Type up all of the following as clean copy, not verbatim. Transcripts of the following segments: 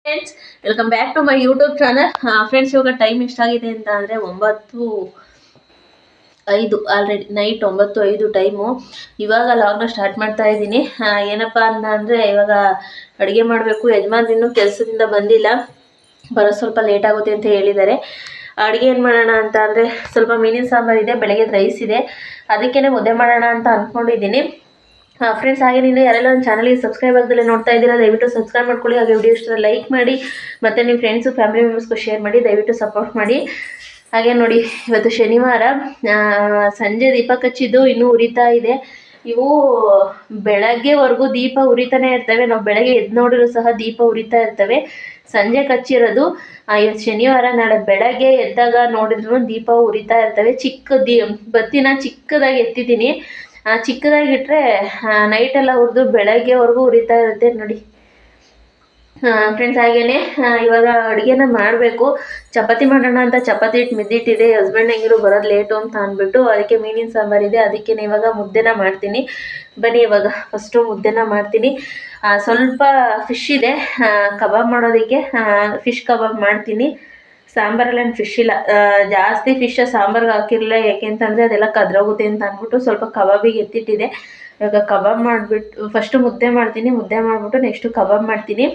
Friends, welcome back to my YouTube channel. Friends, ಇವಾಗ time ಎಷ್ಟಾಗಿದೆ ಅಂತ ಅಂದರೆ 9:05 ಆಲ್ರೆಡಿ ನೈಟ್ 9:05 ಟೈಮು. ಇವಾಗ ಲಾಗ್ನ ಸ್ಟಾರ್ಟ್ ಮಾಡ್ತಾ ಇದ್ದೀನಿ. ಏನಪ್ಪ ಅಂತ ಅಂದರೆ ಇವಾಗ ಅಡುಗೆ ಮಾಡಬೇಕು. ಯಜಮಾನ್ರು ಇನ್ನೂ ಕೆಲಸದಿಂದ ಬಂದಿಲ್ಲ, ಬರೋ ಸ್ವಲ್ಪ ಲೇಟ್ ಆಗುತ್ತೆ ಅಂತ ಹೇಳಿದ್ದಾರೆ. ಅಡುಗೆ ಏನು ಮಾಡೋಣ ಅಂತ ಅಂದರೆ ಸ್ವಲ್ಪ ಮೀನಿನ ಸಾಂಬಾರು ಇದೆ, ಬೆಳಗ್ಗೆ ರೈಸ್ ಇದೆ, ಅದಕ್ಕೇ ಮುದ್ದೆ ಮಾಡೋಣ ಅಂತ ಅಂದ್ಕೊಂಡಿದ್ದೀನಿ. ಫ್ರೆಂಡ್ಸ್, ಹಾಗೆ ನೀನು ಯಾರೆಲ್ಲ ನನ್ನ ಚಾನಲ್ಗೆ ಸಬ್ಸ್ಕ್ರೈಬ್ ಆಗದಲ್ಲೇ ನೋಡ್ತಾ ಇದ್ದೀರಾ, ದಯವಿಟ್ಟು ಸಬ್ಸ್ಕ್ರೈಬ್ ಮಾಡ್ಕೊಳ್ಳಿ. ಹಾಗೆ ವಿಡಿಯೋ ಇಷ್ಟ ಲೈಕ್ ಮಾಡಿ, ಮತ್ತು ನಿಮ್ಮ ಫ್ರೆಂಡ್ಸು ಫ್ಯಾಮಿಲಿ ಮೆಂಬರ್ಸ್ಗೂ ಶೇರ್ ಮಾಡಿ, ದಯವಿಟ್ಟು ಸಪೋರ್ಟ್ ಮಾಡಿ. ಹಾಗೆ ನೋಡಿ, ಇವತ್ತು ಶನಿವಾರ, ಸಂಜೆ ದೀಪ ಹಚ್ಚಿದ್ದು ಇನ್ನೂ ಉರಿತಾ ಇದೆ. ಇವು ಬೆಳಗ್ಗೆವರೆಗೂ ದೀಪ ಉರಿತಾನೆ ಇರ್ತವೆ. ನಾವು ಬೆಳಗ್ಗೆ ಎದ್ದು ನೋಡಿದ್ರು ಸಹ ದೀಪ ಉರಿತಾ ಇರ್ತವೆ. ಸಂಜೆ ಕಚ್ಚಿರೋದು. ಇವತ್ತು ಶನಿವಾರ, ನಾಳೆ ಬೆಳಗ್ಗೆ ಎದ್ದಾಗ ನೋಡಿದ್ರು ದೀಪ ಉರಿತಾ ಇರ್ತವೆ. ಬತ್ತಿನ ಚಿಕ್ಕದಾಗಿ ಎತ್ತಿದ್ದೀನಿ. ಚಿಕ್ಕದಾಗಿಟ್ಟರೆ ನೈಟೆಲ್ಲ ಹುರಿದು ಬೆಳಗ್ಗೆವರೆಗೂ ಉರಿತಾ ಇರುತ್ತೆ ನೋಡಿ ಫ್ರೆಂಡ್ಸ್. ಹಾಗೇನೆ ಇವಾಗ ಅಡುಗೆನ ಮಾಡಬೇಕು. ಚಪಾತಿ ಮಾಡೋಣ ಅಂತ ಚಪಾತಿ ಹಿಟ್ಟು ಮಿದ್ದಿಟ್ಟಿದೆ. ಹಸ್ಬೆಂಡ್ ಹೆಂಗಿರು ಬರೋದು ಲೇಟು ಅಂತ ಅಂದ್ಬಿಟ್ಟು ಅದಕ್ಕೆ ಮೀನಿನ ಸಾಂಬಾರಿದೆ, ಅದಕ್ಕೆ ಇವಾಗ ಮುದ್ದೆನ ಮಾಡ್ತೀನಿ. ಬನ್ನಿ ಇವಾಗ ಫಸ್ಟು ಮುದ್ದೆನ ಮಾಡ್ತೀನಿ. ಸ್ವಲ್ಪ ಫಿಶ್ ಇದೆ ಕಬಾಬ್ ಮಾಡೋದಕ್ಕೆ. ಫಿಶ್ ಕಬಾಬ್ ಮಾಡ್ತೀನಿ. ಸಾಂಬಾರಲ್ಲೇನು ಫಿಶ್ ಇಲ್ಲ, ಜಾಸ್ತಿ ಫಿಶ್ ಸಾಂಬಾರ್ಗೆ ಹಾಕಿರಲಿಲ್ಲ. ಯಾಕೆಂತಂದರೆ ಅದೆಲ್ಲ ಕದ್ರೋಗುತ್ತೆ ಅಂತ ಅಂದ್ಬಿಟ್ಟು ಸ್ವಲ್ಪ ಕಬಾಬಿಗೆ ಎತ್ತಿಟ್ಟಿದೆ. ಇವಾಗ ಕಬಾಬ್ ಮಾಡಿಬಿಟ್ಟು ಫಸ್ಟು ಮುದ್ದೆ ಮಾಡ್ತೀನಿ. ಮುದ್ದೆ ಮಾಡಿಬಿಟ್ಟು ನೆಕ್ಸ್ಟು ಕಬಾಬ್ ಮಾಡ್ತೀನಿ.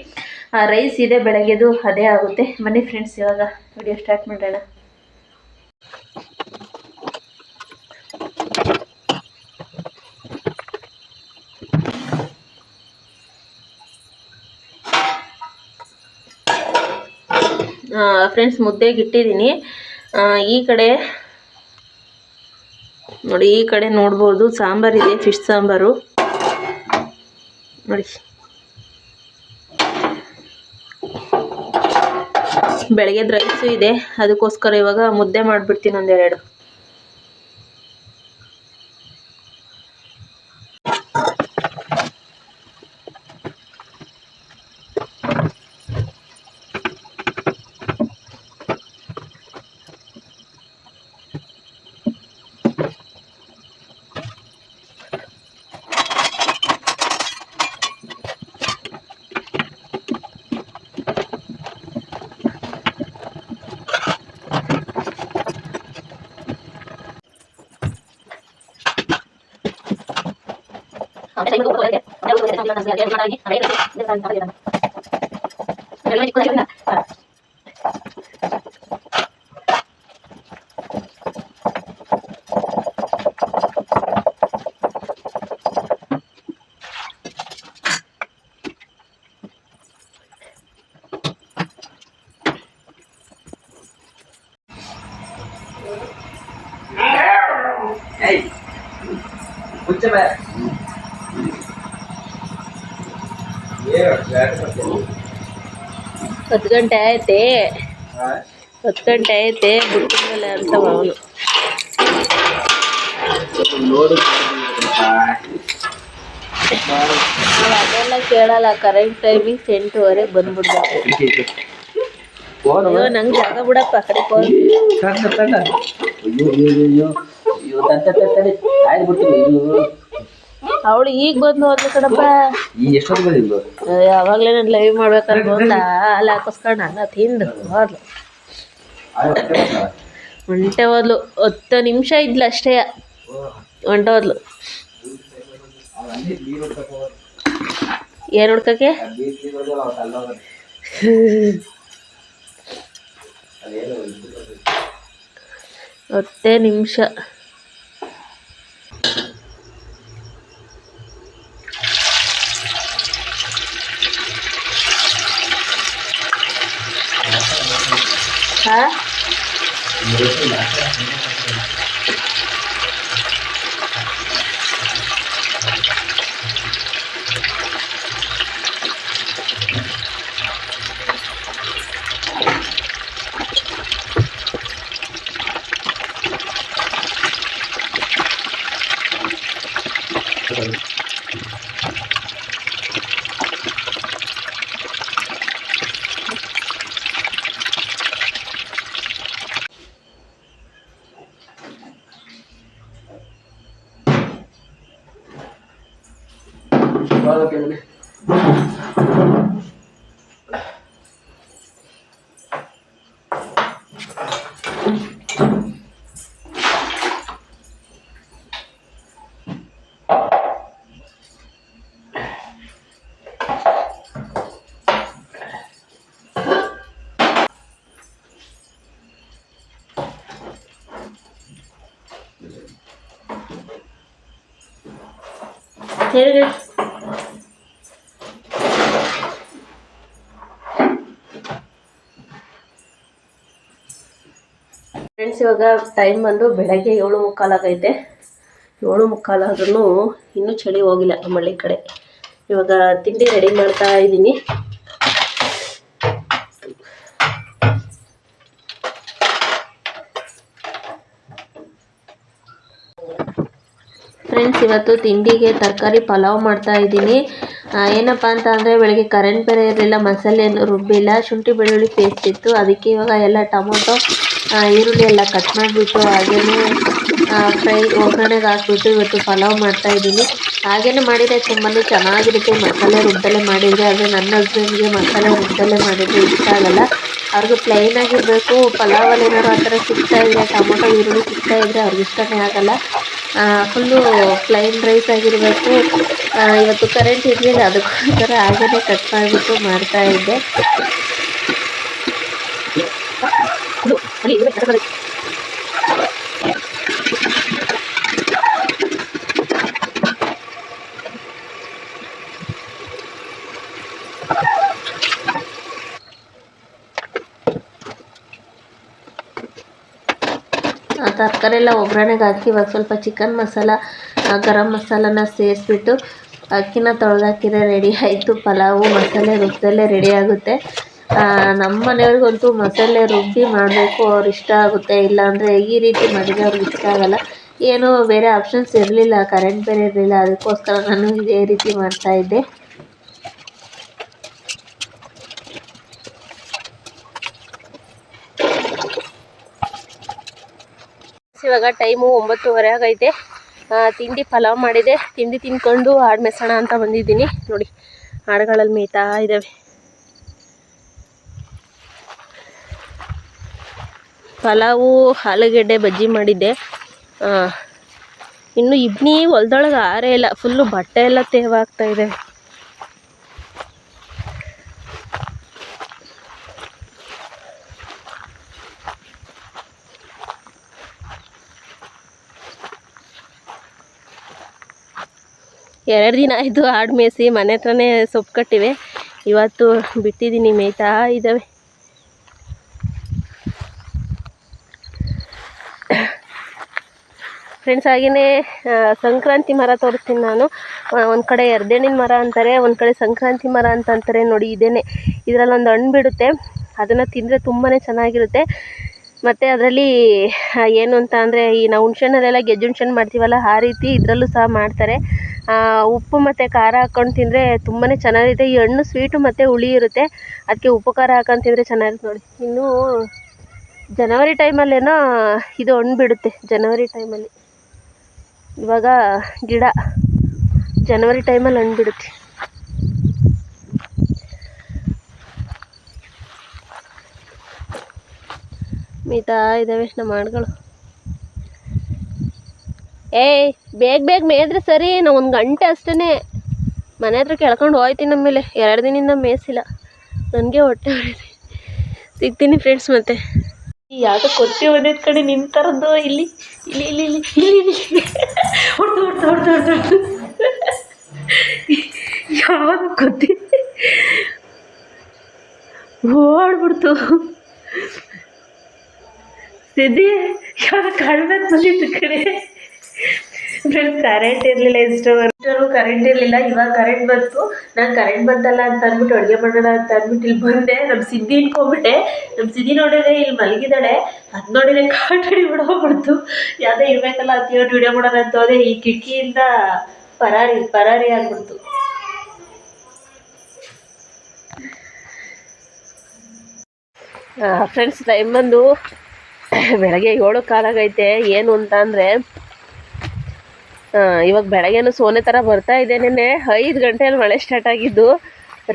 ರೈಸ್ ಇದೆ ಬೆಳಗ್ಗೆದು, ಅದೇ ಆಗುತ್ತೆ. ಬನ್ನಿ ಫ್ರೆಂಡ್ಸ್, ಇವಾಗ ವಿಡಿಯೋ ಸ್ಟಾರ್ಟ್ ಮಾಡೋಣ. ಫ್ರೆಂಡ್ಸ್, ಮುದ್ದೆಗೆ ಇಟ್ಟಿದ್ದೀನಿ. ಈ ಕಡೆ ನೋಡಿ, ಈ ಕಡೆ ನೋಡ್ಬೋದು ಸಾಂಬಾರಿದೆ, ಫಿಶ್ ಸಾಂಬಾರು ನೋಡಿ. ಬೆಳಗ್ಗೆದ ರೈಸು ಇದೆ, ಅದಕ್ಕೋಸ್ಕರ ಇವಾಗ ಮುದ್ದೆ ಮಾಡಿಬಿಡ್ತೀನಿ ಒಂದೆರಡು. ಹತ್ತು ಗಂಟೆ ಆಯ್ತೆ, 10 ಗಂಟೆ ಆಯ್ತೆ, ಬಿಟ್ಟಿದ್ಮೇಲೆ ಅಂತ ಅವನು ಅದೆಲ್ಲ ಕೇಳಲ್ಲ. ಕರೆಕ್ಟ್ ಟೈಮಿಗೆ 8:15 ಬಂದ್ಬಿಡ್ಬೇಕು. ನಂಗೆ ಜಾಗ ಬಿಡಪ್ಪ, ಕಡೆ ಅವಳು ಈಗ ಬಂದು ಹೋದ್ಲು ಕಣಪ್ಪ. ಯಾವಾಗಲೇ ನಾನು ಲೈವ್ ಮಾಡ್ಬೇಕಂತ ಬಂದ ಅಲ್ಲಿ ಹಾಕಿಸ್ಕೊಂಡು ಅನ್ನ ತಿಂದು ಹೋದ್ಲು. ಹೊಂಟೆ ಹೋದ್ಲು, 10 ನಿಮಿಷ ಇದ್ಲು ಅಷ್ಟೇ, ಹೊಂಟೋದ್ಲು. ಏನು ಹುಡ್ಕಕ್ಕೆ? 10 ನಿಮಿಷ. ಹಾಂ, ಹೇಳಿ ಫ್ರೆಂಡ್ಸ್, ಇವಾಗ ಟೈಮ್ ಬಂದು ಬೆಳಗ್ಗೆ 7:45 ಆಗೈತೆ. 7:45 ಆದ್ರೂ ಇನ್ನೂ ಚಳಿ ಹೋಗಿಲ್ಲ ನಮ್ಮ ಹಳ್ಳಿ ಕಡೆ. ಇವಾಗ ತಿಂಡಿ ರೆಡಿ ಮಾಡ್ತಾ ಇದ್ದೀನಿ. ಫ್ರೆಂಡ್ಸ್, ಇವತ್ತು ತಿಂಡಿಗೆ ತರಕಾರಿ ಪಲಾವ್ ಮಾಡ್ತಾ ಇದ್ದೀನಿ. ಏನಪ್ಪ ಅಂತ ಅಂದರೆ ಬೆಳಗ್ಗೆ ಕರೆಂಟ್ ಬೇರೆ ಇರಲಿಲ್ಲ, ಮಸಾಲೆ ಏನು ರುಬ್ಬಿಲ್ಲ, ಶುಂಠಿ ಬೆಳ್ಳುಳ್ಳಿ ಪೇಸ್ಟ್ ಇತ್ತು. ಅದಕ್ಕೆ ಇವಾಗ ಎಲ್ಲ ಟೊಮೊಟೊ ಈರುಳ್ಳಿ ಎಲ್ಲ ಕಟ್ ಮಾಡಿಬಿಟ್ಟು ಹಾಗೆಯೇ ಒಗ್ಗರಣೆಗೆ ಹಾಕ್ಬಿಟ್ಟು ಇವತ್ತು ಪಲಾವ್ ಮಾಡ್ತಾ ಇದ್ದೀನಿ. ಹಾಗೆಯೇ ಮಾಡಿದರೆ ತುಂಬಾ ಚೆನ್ನಾಗಿರುತ್ತೆ ಮಸಾಲೆ ರುಬ್ಬದಲ್ಲೇ ಮಾಡಿದರೆ. ಆದರೆ ನನ್ನ ಹಸ್ಬೆಂಡ್ಗೆ ಮಸಾಲೆ ರುಬ್ಬದಲ್ಲೇ ಮಾಡಿದರೆ ಇಷ್ಟ ಆಗಲ್ಲ. ಅವ್ರಿಗೆ ಪ್ಲೈನ್ ಆಗಿರಬೇಕು. ಪಲಾವಲ್ಲಿ ಏನಾದ್ರು ಆ ಥರ ಸಿಗ್ತಾಯಿದ್ರೆ, ಟೊಮೊಟೊ ಈರುಳ್ಳಿ ಸಿಗ್ತಾಯಿದ್ರೆ ಅವ್ರಿಗೆ ಇಷ್ಟನೇ ಆಗಲ್ಲ. ಫುಲ್ಲು ಪ್ಲೈನ್ ರೈಸ್ ಆಗಿರಬೇಕು. ಇವತ್ತು ಕರೆಂಟ್ ಇರಲಿಲ್ಲ, ಅದಕ್ಕೋಸ್ಕರ ಹಾಗೆಯೇ ಕಟ್ ಮಾಡಿಬಿಟ್ಟು ಮಾಡ್ತಾಯಿದ್ದೆ. ತರಕಾರಿ ಎಲ್ಲ ಒಗ್ಗರಣೆಗೆ ಹಾಕಿ ಇವಾಗ ಸ್ವಲ್ಪ ಚಿಕನ್ ಮಸಾಲ, ಗರಂ ಮಸಾಲನ ಸೇರಿಸ್ಬಿಟ್ಟು ಅಕ್ಕಿನ ತೊಳೆದಾಕಿದ್ರೆ ರೆಡಿ ಆಯಿತು. ಪಲಾವು ಮಸಾಲೆ ರುಬ್ಬದಲ್ಲೇ ರೆಡಿ ಆಗುತ್ತೆ. ನಮ್ಮ ಮನೆಯವ್ರಿಗಂತೂ ಮಸಾಲೆ ರುಬ್ಬಿ ಮಾಡಬೇಕು, ಅವ್ರು ಇಷ್ಟ ಆಗುತ್ತೆ. ಇಲ್ಲಾಂದರೆ ಈ ರೀತಿ ಮಾಡಿದರೆ ಅವ್ರಿಗೆ ಇಷ್ಟ ಆಗಲ್ಲ. ಏನೂ ಬೇರೆ ಆಪ್ಷನ್ಸ್ ಇರಲಿಲ್ಲ, ಕರೆಂಟ್ ಬೇರೆ ಇರಲಿಲ್ಲ. ಅದಕ್ಕೋಸ್ಕರ ನಾನು ಇದೇ ರೀತಿ ಮಾಡ್ತಾಯಿದ್ದೆ. ಇವಾಗ ಟೈಮು 9:30 ಆಗೈತೆ. ತಿಂಡಿ ಪಲಾವ್ ಮಾಡಿದೆ. ತಿಂಡಿ ತಿನ್ಕೊಂಡು ಆಡು ಮೆಸೋಣ ಅಂತ ಬಂದಿದ್ದೀನಿ. ನೋಡಿ, ಆಡುಗಳಲ್ಲಿ ಮೇಯ್ತಾ ಇದ್ದಾವೆ. ಪಲಾವು ಆಲೂಗೆಡ್ಡೆ ಬಜ್ಜಿ ಮಾಡಿದ್ದೆ. ಇನ್ನು ಇಡ್ಲಿ ಹೊಲ್ದೊಳಗೆ ಆರೇ ಇಲ್ಲ, ಫುಲ್ಲು ಬಟ್ಟೆ ಎಲ್ಲ ತೇವಾಗ್ತಾ ಇದೆ. ಎರಡು ದಿನ ಆಯಿತು ಆಡು ಮೇಯಿಸಿ, ಮನೆ ಹತ್ರನೇ ಸೊಪ್ಪು ಕಟ್ಟಿವೆ. ಇವತ್ತು ಬಿಟ್ಟಿದ್ದೀನಿ, ಮೇಯ್ತಾ ಇದ್ದಾವೆ. ಫ್ರೆಂಡ್ಸ್, ಹಾಗೆಯೇ ಸಂಕ್ರಾಂತಿ ಮರ ತೋರಿಸ್ತೀನಿ ನಾನು. ಒಂದು ಕಡೆ ಎರ್ದೆಣ್ಣಿನ ಮರ ಅಂತಾರೆ, ಒಂದು ಕಡೆ ಸಂಕ್ರಾಂತಿ ಮರ ಅಂತ ಅಂತಾರೆ. ನೋಡಿ, ಇದೇನೆ. ಇದರಲ್ಲೊಂದು ಹಣ್ಣು ಬಿಡುತ್ತೆ, ಅದನ್ನು ತಿಂದರೆ ತುಂಬಾ ಚೆನ್ನಾಗಿರುತ್ತೆ. ಮತ್ತು ಅದರಲ್ಲಿ ಏನು ಅಂತ ಅಂದರೆ, ಈ ನಾವು ಹುಣ್ಸೆಹಣ್ಣಲ್ಲೆಲ್ಲ ಗೆಜ್ಜೆ ಹುಣ್ಸೆಹಣ್ಣು ಮಾಡ್ತೀವಲ್ಲ, ಆ ರೀತಿ ಇದರಲ್ಲೂ ಸಹ ಮಾಡ್ತಾರೆ. ಉಪ್ಪು ಮತ್ತು ಖಾರ ಹಾಕ್ಕೊಂಡು ತಿಂದರೆ ತುಂಬಾ ಚೆನ್ನಾಗಿರುತ್ತೆ. ಈ ಹಣ್ಣು ಸ್ವೀಟು ಮತ್ತು ಹುಳಿ ಇರುತ್ತೆ, ಅದಕ್ಕೆ ಉಪ್ಪು ಖಾರ ಹಾಕೊಂಡು ತಿಂದರೆ ಚೆನ್ನಾಗಿರುತ್ತೆ. ನೋಡಿ, ಇನ್ನೂ ಜನವರಿ ಟೈಮಲ್ಲೇನೋ ಇದು ಹಣ್ಣು ಬಿಡುತ್ತೆ. ಜನವರಿ ಟೈಮಲ್ಲಿ ಇವಾಗ ಗಿಡ ಜನವರಿ ಟೈಮಲ್ಲಿ ಹಣ್ಣು ಬಿಡುತ್ತೆ. ಮೇಯ್ತಾ ಇದ್ದಾವೆ ನಮ್ಮ ಆಡುಗಳು. ಬೇಗ ಬೇಗ ಮೇಯ್ದ್ರೆ ಸರಿ. ನಾವು 1 ಗಂಟೆ ಅಷ್ಟೇ ಮನೆ ಹತ್ರ ಕೆಳ್ಕೊಂಡು ಹೋಯ್ತೀನಿ. ನಮ್ಮೇಲೆ 2 ದಿನದಿಂದ ಮೇಯಿಸಿಲ್ಲ. ನನಗೆ ಹೊಟ್ಟೆ ಹೊಡಿದೆ. ಸಿಗ್ತೀನಿ ಫ್ರೆಂಡ್ಸ್ ಮತ್ತೆ. ಯಾವುದೋ ಕೊತ್ತಿ ಒಂದಿದ ಕಡೆ ನಿಂತರದ್ದು ಇಲ್ಲಿ ಇಲ್ಲಿ ಇಲ್ಲಿ ಇಲ್ಲಿ ಇಲ್ಲಿ ಇಲ್ಲಿ ಹೊಡ್ದು ಹೊಡ್ದು ಹೊಡ್ದು ಹೊಡ್ದು ಹೊಡ್ದು ಯಾವುದು ಕೊತ್ತಿ ಓಡ್ಬಿಡ್ತು. ಸಿದ್ದಿ ಯಾವಾಗ ಕಡಿಮೆ ಬಂದಿದ್ದು ಕಡೆ. ಫ್ರೆಂಡ್ಸ್, ಕರೆಂಟ್ ಇರಲಿಲ್ಲ. ಇಷ್ಟವರೆಗೂ ಕರೆಂಟ್ ಇರಲಿಲ್ಲ. ಇವಾಗ ಕರೆಂಟ್ ಬಂತು. ನಾನು ಕರೆಂಟ್ ಬಂತಲ್ಲ ಅಂತ ಅಂದ್ಬಿಟ್ಟು ಅಡುಗೆ ಮಾಡೋಣ ಅಂತ ಅಂದ್ಬಿಟ್ಟು ಇಲ್ಲಿ ಬಂದೆ. ನಮ್ಮ ಸಿದ್ದಿ ಇಟ್ಕೊಂಡ್ಬಿಟ್ಟೆ. ನಮ್ಮ ಸಿದ್ದಿ ನೋಡಿದ್ರೆ ಇಲ್ಲಿ ಮಲಗಿದ್ದಾಳೆ. ಅದು ನೋಡಿದ್ರೆ ಕಾಟಡಿ ಬಿಡೋಗ್ಬಿಡ್ತು. ಯಾವುದೋ ಇರಬೇಕಲ್ಲ ಅಂತ ಹೇಳಿ ವಿಡಿಯೋ ಮಾಡೋಣ ಅಂತ ಹೋದೆ. ಈ ಕಿಟಕಿಯಿಂದ ಪರಾರಿ ಆಗ್ಬಿಡ್ತು. ಫ್ರೆಂಡ್ಸ್, ಟೈಮ್ ಬಂದು ಬೆಳಗ್ಗೆ 7:15 ಆಗೈತೆ. ಏನು ಅಂತ ಅಂದರೆ, ಇವಾಗ ಬೆಳಗ್ಗೆನೂ ಸೋನೆ ಥರ ಬರ್ತಾ ಇದೆ. ನೆನ್ನೆ 5 ಗಂಟೆಯಲ್ಲಿ ಮಳೆ ಸ್ಟಾರ್ಟ್ ಆಗಿದ್ದು.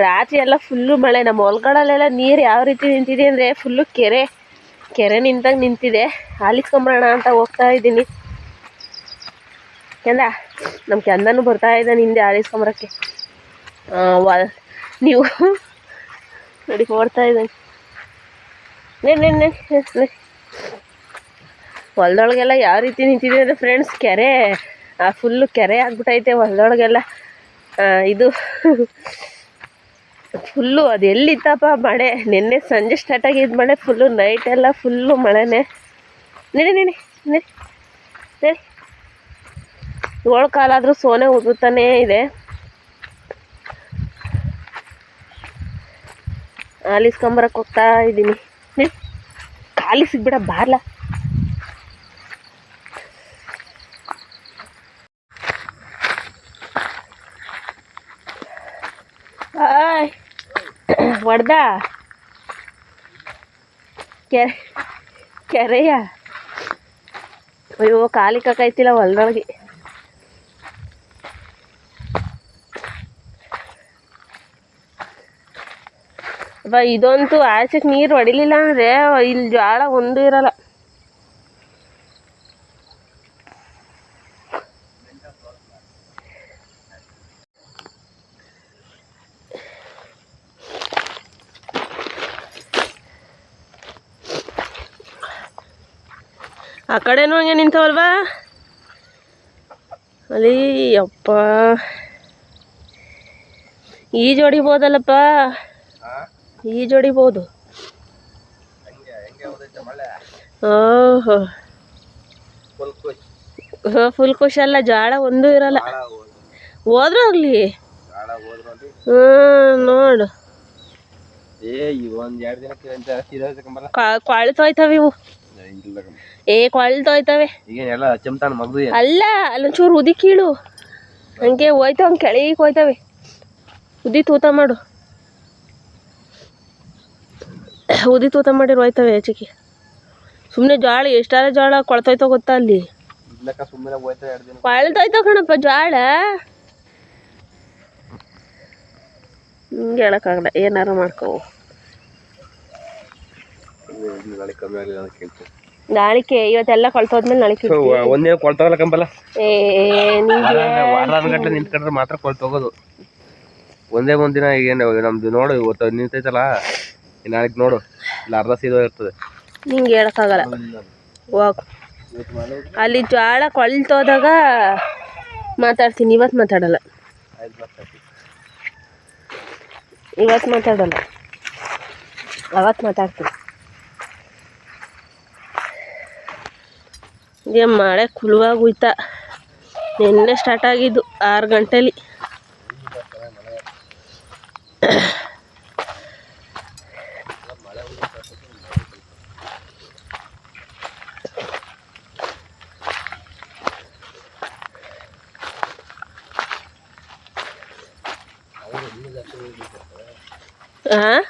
ರಾತ್ರಿ ಎಲ್ಲ ಫುಲ್ಲು ಮಳೆ. ನಮ್ಮ ಹೊಲಗಳಲ್ಲೆಲ್ಲ ನೀರು ಯಾವ ರೀತಿ ನಿಂತಿದೆ ಅಂದರೆ, ಫುಲ್ಲು ಕೆರೆ ನಿಂತಾಗ ನಿಂತಿದೆ. ಹಾಲಿಸ್ಕೊಂಬರೋಣ ಅಂತ ಹೋಗ್ತಾ ಇದ್ದೀನಿ. ಎಲ್ಲ ನಮ್ಮ ಚಂದನೂ ಬರ್ತಾ ಇದ್ದಾನೆ ಹಿಂದೆ ಹಾಲಿಸ್ಕೊಂಬರೋಕ್ಕೆ. ನೀವು ನೋಡಿ ಓಡ್ತಾ ಇದ್ದಾನೆ. ನೆ ಹೊಲದೊಳಗೆಲ್ಲ ಯಾವ ರೀತಿ ನಿಂತಿದೆ ಅಂದರೆ ಫ್ರೆಂಡ್ಸ್, ಫುಲ್ಲು ಕೆರೆ ಆಗ್ಬಿಟ್ಟೈತೆ ಹೊಲದೊಳಗೆಲ್ಲ. ಇದು ಫುಲ್ಲು ಅದು ಎಲ್ಲಿತ್ತಪ್ಪ ಮಳೆ, ನಿನ್ನೆ ಸಂಜೆ ಸ್ಟಾರ್ಟ್ ಆಗಿದ್ದು ಮಳೆ, ಫುಲ್ಲು ನೈಟೆಲ್ಲ ಫುಲ್ಲು ಮಳೆನೇ. ನಡಿ ನಡಿ ನಡಿ ನಡಿ. 7 ಕಾಲಾದರೂ ಸೋನೆ ಉದುರ್ತಾನೇ ಇದೆ. ಹಾಲಿಸ್ಕೊಂಬರಕ್ಕೆ ಹೋಗ್ತಾ ಇದ್ದೀನಿ. ನಡಿ, ಖಾಲಿ ಸಿಗ್ಬಿಡ ಬಾರ್ಲ. ಹೊಡ್ದ ಕೆರೆಯ. ಅಯ್ಯೋ ಕಾಲಿಕಾಯ್ತಿಲ್ಲ ಹೊಲ್ದೊಳಗೆ. ಇದಂತೂ ಆಚೆಗೆ ನೀರು ಹೊಡಿಲಿಲ್ಲ ಅಂದರೆ ಇಲ್ಲಿ ಜೋಳ ಒಂದು ಇರಲ್ಲ. ಆ ಕಡೆನೂ ಹಂಗೆ ನಿಂತವಲ್ವಾ ಅಲ್ಲಿ. ಅಪ್ಪ ಈಜೊಡಿಬೋದಲ್ಲಪ್ಪ, ಈಜೊಡಿಬೋದು. ಓಹೋ ಫುಲ್ ಖುಷಿ ಅಲ್ಲ, ಜಾಳ ಒಂದೂ ಇರಲ್ಲ. ಹೋದ್ರೂ ಹೋಗ್ಲಿ. ನೋಡು ಕೊಳ್ತೋಯ್ತವೆ ಇವು. ಕೊಳ್ತೋಯ್ತವೆ. ಅಲ್ಲ ಅಲ್ಲೊಂಚೂರು ಉದಿ ಕೀಳು, ಹಂಗೆ ಹೋಯ್ತವ, ಹಂಗೆ ಕೆಳಗೆ ಹೋಯ್ತವೆ. ಉದಿ ತೂತ ಮಾಡು, ಉದಿ ತೂತ ಮಾಡಿರು ಹೋಯ್ತವೆ ಆಚೆಗೆ. ಸುಮ್ಮನೆ ಜಾಳ ಎಷ್ಟಾರ ಜಾಳ ಕೊಳ್ತೋಯ್ತೋ ಗೊತ್ತಾ ಅಲ್ಲಿ. ಕೊಳ್ತೋಯ್ತೋ ಕಣಪ್ಪ ಜಾಳ. ಹಿಂಗೆ ಹೇಳಕ್ಕಾಗಲ್ಲ, ಏನಾರು ಮಾಡ್ಕೋ. ನಾಳಿಕೆ ಇವತ್ತೆಲ್ಲ ಕೊಳ್ತೋದ್ಮೇಲೆ ನಾಳಿಕೆ ಒಂದೇ ಕೊಳ್ತೋಗಲ್ಲ ಕಂಬಲ್ಲ. ನಿಂತ್ಕೊಂಡ್ರೆ ಮಾತ್ರ ಕೊಳ್ತೋಗೋದು. ಒಂದೇ ಒಂದಿನ ಏನು ನಮ್ದು ನೋಡು, ಇವತ್ತು ನಿಂತೈತಲ್ಲ, ನಾಳೆಗೆ ನೋಡು ಇಲ್ಲ ಅರ್ಧ ಸೀದೋ ಇರ್ತದೆ. ನಿಂಗೆ ಹೇಳಕ್ಕಾಗಲ್ಲ. ಹೋಗು, ಅಲ್ಲಿ ಜಾಳ ಕೊಳ್ತೋದಾಗ ಮಾತಾಡ್ತೀನಿ. ಇವತ್ತು ಮಾತಾಡಲ್ಲ, ಇವತ್ತು ಮಾತಾಡಲ್ಲ, ಅವತ್ತು ಮಾತಾಡ್ತೀನಿ. ಈಗ ಮಳೆ ಕುಲುವಾಗಿ ಹೋಯ್ತಾ. ನಿನ್ನೆ ಸ್ಟಾರ್ಟ್ ಆಗಿದ್ದು 6 ಗಂಟೆಲಿ. ಹಾಂ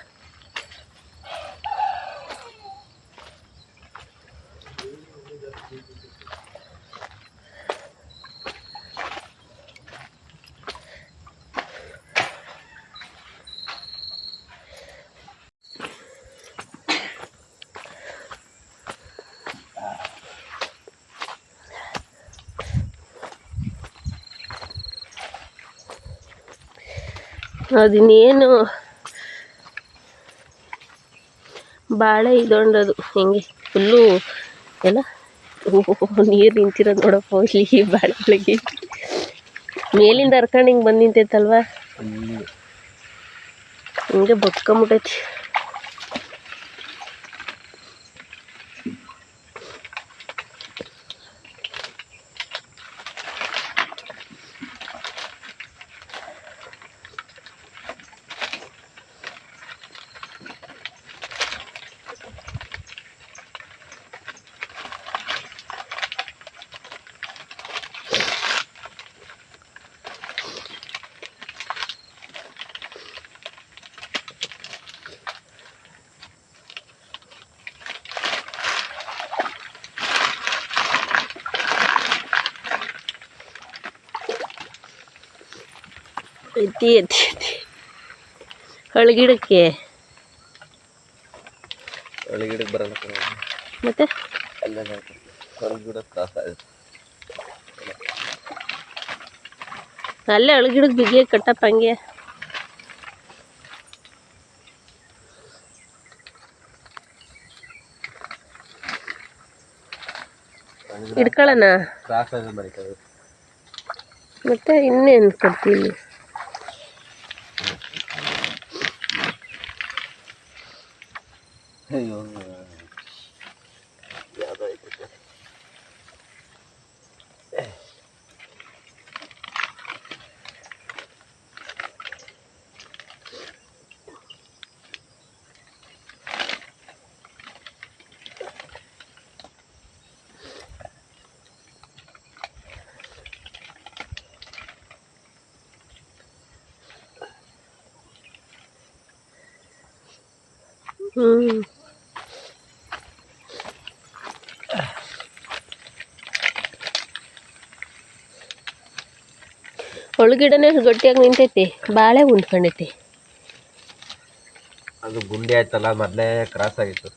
ಅದಿನ್ನೇನು ಬಾಳೆ ಇದೊಂಡದು ಹೆಂಗೆ ಫುಲ್ಲು ಎಲ್ಲ ನೀರು ನಿಂತಿರೋದು ನೋಡಪ್ಪ. ಇಲ್ಲಿ ಬಾಳೆ ಒಳಗೆ ಮೇಲಿಂದ ಹರ್ಕೊಂಡು ಹಿಂಗೆ ಬಂದು ನಿಂತೈತಲ್ವ, ಹಿಂಗೆ ಬಡ್ಕೊಂಬಿಟ್ಟೈತಿ. ಎತ್ತಿ ಎತ್ತಿ ಎತ್ತಿ ಅಳಗಿಡಕ್ಕೆ ಬರಲ್ಲ ಮತ್ತೆ ಅಲ್ಲೇ ಅಳಗಿಡಕ್ಕೆ ಬಿಗಿ ಕಟ್ಟಪ್ಪ ಹಂಗೆ. ಇಡ್ಕೊಳ್ಳೋಣ ಮತ್ತೆ ಇನ್ನೇನು ಕಟ್ತೀನಿ. ಅಯ್ಯೋ ಯಾವುದೋ ಐತೆ. ಒಳಗಿಡನೇ ಗಟ್ಟಿಯಾಗಿ ನಿಂತೈತಿ, ಬಾಳೆ ಉಂಡ್ಕೊಂಡೈತಿ. ಅದು ಗುಂಡಿ ಆಯ್ತಲ್ಲ, ಮೊದಲೇ ಕ್ರಾಸ್ ಆಗಿತ್ತು.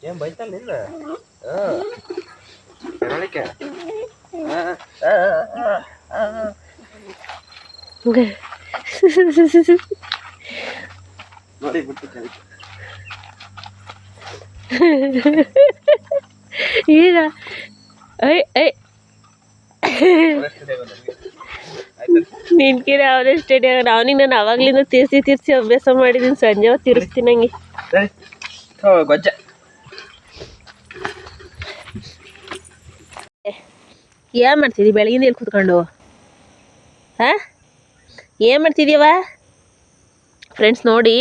ಏನ್ ಬೈತಲ್ಲ ನಿನ್ನ ಹೇಳಲಿಕ್ಕೆ ನೋಡಿ ಬಿಟ್ಟು ಈಗ ಐ ಐ ನಿನ್ಕಿರ ಅವರೇ ಸ್ಟೇಡಿಯಂ ಅವನಿಗೆ ನಾನು ಅವಾಗ್ಲಿಂದ ತಿರ್ಸಿ ಅಭ್ಯಾಸ ಮಾಡಿದ್ದೀನಿ. ಸಂಜೆ ಹೊತ್ತು ತಿರ್ಸ್ತೀನಿ ಹಂಗೆ. ಗೊಜ್ಜ ಏನು ಮಾಡ್ತಿದ್ದಿ ಬೆಳಗಿಂದ ಎಲ್ಲಿ ಕೂತ್ಕೊಂಡು? ಹಾಂ, ಏನು ಮಾಡ್ತಿದ್ಯವ? ಫ್ರೆಂಡ್ಸ್ ನೋಡಿ,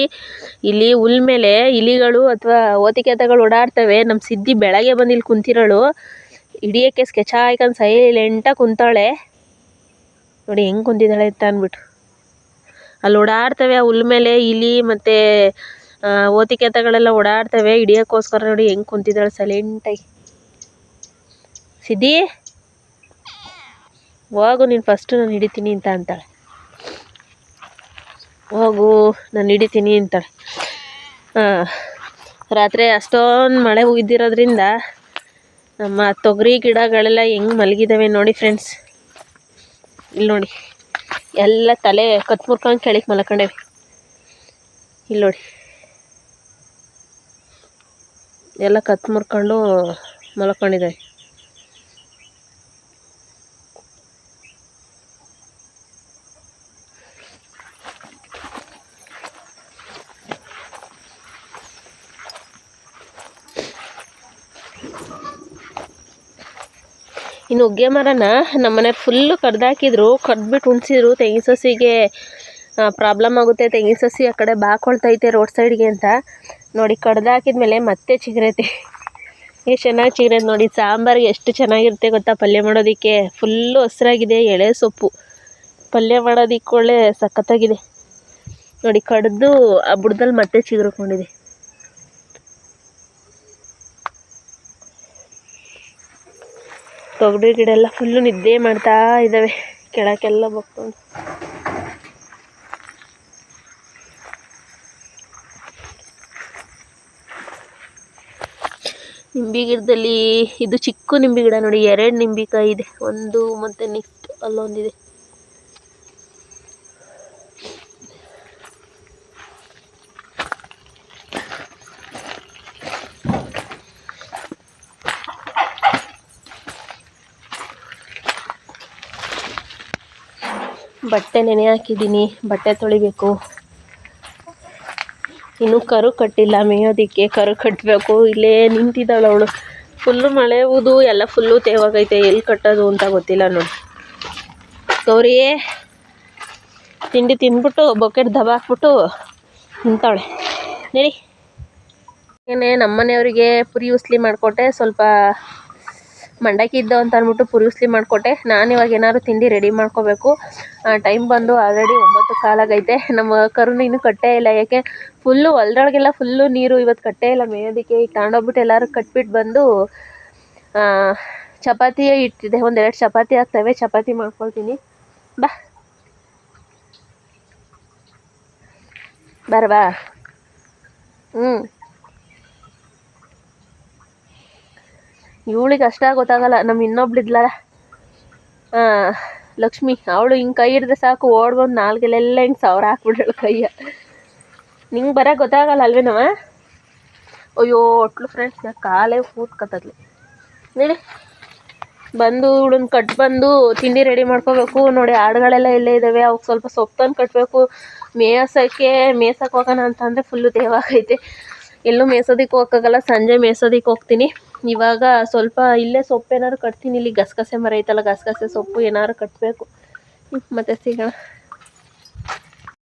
ಇಲ್ಲಿ ಹುಲ್ ಮೇಲೆ ಇಲಿಗಳು ಅಥವಾ ಓತಿಕೆತಗಳು ಓಡಾಡ್ತವೆ. ನಮ್ಮ ಸಿದ್ಧಿ ಬೆಳಗ್ಗೆ ಬಂದು ಇಲ್ಲಿ ಕುಂತಿರೋಳು, ಹಿಡಿಯೋಕ್ಕೆ ಸ್ಕೆಚ್ ಹಾಕೊಂಡು ಸೈಲೆಂಟಾಗಿ ಕುಂತಾಳೆ ನೋಡಿ, ಹೆಂಗೆ ಕುಂತಿದ್ದಾಳೆ ಅಂತ ಅಂದ್ಬಿಟ್ಟು. ಅಲ್ಲಿ ಓಡಾಡ್ತವೆ ಆ ಹುಲ್ ಮೇಲೆ ಇಲಿ ಮತ್ತು ಓತಿಕೆತಗಳೆಲ್ಲ ಓಡಾಡ್ತವೆ. ಹಿಡಿಯೋಕ್ಕೋಸ್ಕರ ನೋಡಿ ಹೆಂಗೆ ಕುಂತಿದ್ದಾಳೆ ಸೈಲೆಂಟಾಗಿ. ಸಿದ್ಧಿ ಹೋಗು ನೀನು ಫಸ್ಟು, ನಾನು ಹಿಡಿತೀನಿ ಅಂತ ಅಂತಾಳೆ. ಹೋಗು ನಾನು ಹಿಡಿತೀನಿ ಅಂತಾಳೆ. ರಾತ್ರಿ ಅಷ್ಟೊಂದು ಮಳೆ ಉಯ್ದಿರೋದ್ರಿಂದ ನಮ್ಮ ತೊಗರಿ ಗಿಡಗಳೆಲ್ಲ ಹೆಂಗೆ ಮಲಗಿದ್ದಾವೆ ನೋಡಿ ಫ್ರೆಂಡ್ಸ್. ಇಲ್ಲಿ ನೋಡಿ, ಎಲ್ಲ ತಲೆ ಕತ್ತು ಮುರ್ಕೊಂಡು ಕೆಳಗೆ ಮಲ್ಕೊಂಡೇವೆ. ಇಲ್ಲಿ ನೋಡಿ, ಎಲ್ಲ ಕತ್ತು ಮುರ್ಕೊಂಡು ಮಲ್ಕೊಂಡಿದ್ದಾವೆ. ಇನ್ನು ನುಗ್ಗೆ ಮರನ ನಮ್ಮನೆ ಫುಲ್ಲು ಕಡ್ದಾಕಿದ್ರು, ಕಡ್ದ್ಬಿಟ್ಟು ಉಣ್ಸಿದ್ರು. ತೆಂಗಿನ ಸಸಿಗೆ ಪ್ರಾಬ್ಲಮ್ ಆಗುತ್ತೆ, ತೆಂಗಿನ ಸಸಿ ಆ ಕಡೆ ಬಾಕೊಳ್ತೈತೆ ರೋಡ್ ಸೈಡ್ಗೆ ಅಂತ ನೋಡಿ ಕಡ್ದಾಕಿದ್ಮೇಲೆ ಮತ್ತೆ ಚಿಗುರೈತೆ. ಎಷ್ಟು ಚೆನ್ನಾಗಿ ಚಿಗುರೈತೆ ನೋಡಿ. ಸಾಂಬಾರಿಗೆ ಎಷ್ಟು ಚೆನ್ನಾಗಿರುತ್ತೆ ಗೊತ್ತಾ ಪಲ್ಯ ಮಾಡೋದಕ್ಕೆ. ಫುಲ್ಲು ಹಸ್ರಾಗಿದೆ, ಎಳೆ ಸೊಪ್ಪು, ಪಲ್ಯ ಮಾಡೋದಕ್ಕೆ ಒಳ್ಳೆ ಸಖತ್ತಾಗಿದೆ ನೋಡಿ. ಕಡ್ದು ಆ ಬುಡದಲ್ಲಿ ಮತ್ತೆ ಚಿಗುರ್ಕೊಂಡಿದೆ. ತೊಗರಿ ಗಿಡ ಎಲ್ಲ ಫುಲ್ಲು ನಿದ್ದೆ ಮಾಡ್ತಾ ಇದ್ದಾವೆ, ಕೆಳಕ್ಕೆಲ್ಲ ಬಗ್ಕೊಂಡು. ನಿಂಬೆ ಗಿಡದಲ್ಲಿ ಇದು ಚಿಕ್ಕ ನಿಂಬೆ ಗಿಡ ನೋಡಿ, 2 ನಿಂಬೆಕಾಯಿ ಇದೆ. ಒಂದು ಮತ್ತು ನೆಕ್ಸ್ಟ್ ಅಲ್ಲೊಂದಿದೆ. ಬಟ್ಟೆ ನೆನೆ ಹಾಕಿದ್ದೀನಿ, ಬಟ್ಟೆ ತೊಳಿಬೇಕು. ಇನ್ನೂ ಕರು ಕಟ್ಟಿಲ್ಲ, ಮೇಯೋದಕ್ಕೆ ಕರು ಕಟ್ಟಬೇಕು. ಇಲ್ಲೇ ನಿಂತಿದ್ದಾಳೆ ಅವಳು. ಫುಲ್ಲು ಮಳೆ ಊದು ಎಲ್ಲ ಫುಲ್ಲು ತೇವಾಗೈತೆ, ಎಲ್ಲಿ ಕಟ್ಟೋದು ಅಂತ ಗೊತ್ತಿಲ್ಲ ನೋಡಿ. ಗೌರಿ ತಿಂಡಿ ತಿಂದ್ಬಿಟ್ಟು ಬಕೆಟ್ ದಬಾಕ್ಬಿಟ್ಟು ನಿಂತವಳೆ ನಡಿ. ಏನೇ ನಮ್ಮನೆಯವರಿಗೆ ಪುರಿ ಉಸ್ಲಿ ಮಾಡಿಕೊಟ್ಟೆ, ಸ್ವಲ್ಪ ಮಂಡಕ್ಕಿ ಇದ್ದವು ಅಂತ ಅಂದ್ಬಿಟ್ಟು ಪುರಿ ಉಸ್ಲಿ ಮಾಡಿಕೊಟ್ಟೆ. ನಾನು ಇವಾಗ ಏನಾದ್ರು ತಿಂಡಿ ರೆಡಿ ಮಾಡ್ಕೋಬೇಕು. ಟೈಮ್ ಬಂದು ಆಲ್ರೆಡಿ 9 ಕಾಲಾಗೈತೆ. ನಮ್ಮ ಕರುನ ಇನ್ನೂ ಕಟ್ಟೇ ಇಲ್ಲ, ಯಾಕೆ ಫುಲ್ಲು ಹೊಲ್ದೊಳಗೆಲ್ಲ ಫುಲ್ಲು ನೀರು. ಇವತ್ತು ಕಟ್ಟೇ ಇಲ್ಲ ಮೇಯೋದಕ್ಕೆ. ಈಗ ತಗೊಂಡೋಗ್ಬಿಟ್ಟು ಎಲ್ಲರೂ ಕಟ್ಬಿಟ್ಟು ಬಂದು ಚಪಾತಿ ಇಟ್ಟಿದೆ, 1-2 ಚಪಾತಿ ಆಗ್ತವೆ, ಚಪಾತಿ ಮಾಡ್ಕೊಳ್ತೀನಿ. ಬಾ ಇವಳಿಗೆ ಅಷ್ಟಾಗಿ ಗೊತ್ತಾಗಲ್ಲ. ನಮ್ಮ ಇನ್ನೊಬ್ಳಿದ್ಲಲ್ಲ ಲಕ್ಷ್ಮಿ ಅವಳು ಹಿಂಗೆ ಕೈ ಹಿಡಿದ್ರೆ ಸಾಕು ಓಡ್ಬಂದು ನಾಲ್ಗೆಲೆಲ್ಲ ಹಿಂಗೆ ಸಾವಿರ ಹಾಕ್ಬಿಡಳು ಕೈಯ. ನಿಂಗೆ ಬರೋಕೆ ಗೊತ್ತಾಗಲ್ಲ ಅಲ್ವೇನವ? ಅಯ್ಯೋ ಒಟ್ಲು ಫ್ರೆಂಡ್ಸ್ ಕಾಲೇ ಕೂತ್ಕತ್ತದ್ಲಿ ನೋಡಿ. ಬಂದು ಇವಳನ್ನ ಬಂದು ತಿಂಡಿ ರೆಡಿ ಮಾಡ್ಕೋಬೇಕು ನೋಡಿ. ಆಡುಗಳೆಲ್ಲ ಎಲ್ಲೇ ಇದ್ದಾವೆ, ಅವಕ್ಕೆ ಸ್ವಲ್ಪ ಸೊಪ್ಪು ತಂದು ಕಟ್ಟಬೇಕು. ಮೇಯ್ಸಕ್ಕೆ ಹೋಗೋಣ ಅಂತಂದರೆ ಫುಲ್ಲು ದೇವಾಗೈತೆ. ಎಲ್ಲೂ ಮೇಯ್ಸೋದಕ್ಕೆ ಹೋಗೋಕ್ಕಾಗಲ್ಲ, ಸಂಜೆ ಮೇಯ್ಸೋದಕ್ಕೆ ಹೋಗ್ತೀನಿ. ಇವಾಗ ಸ್ವಲ್ಪ ಇಲ್ಲೇ ಸೊಪ್ಪು ಏನಾದ್ರು ಕಟ್ತೀನಿ. ಇಲ್ಲಿ ಗಸಗಸೆ ಮರ ಐತಲ್ಲ, ಗಸಗಸೆ ಸೊಪ್ಪು ಏನಾದ್ರು ಕಟ್ಟಬೇಕು. ಮತ್ತೆ ಸಿಗೋಣ.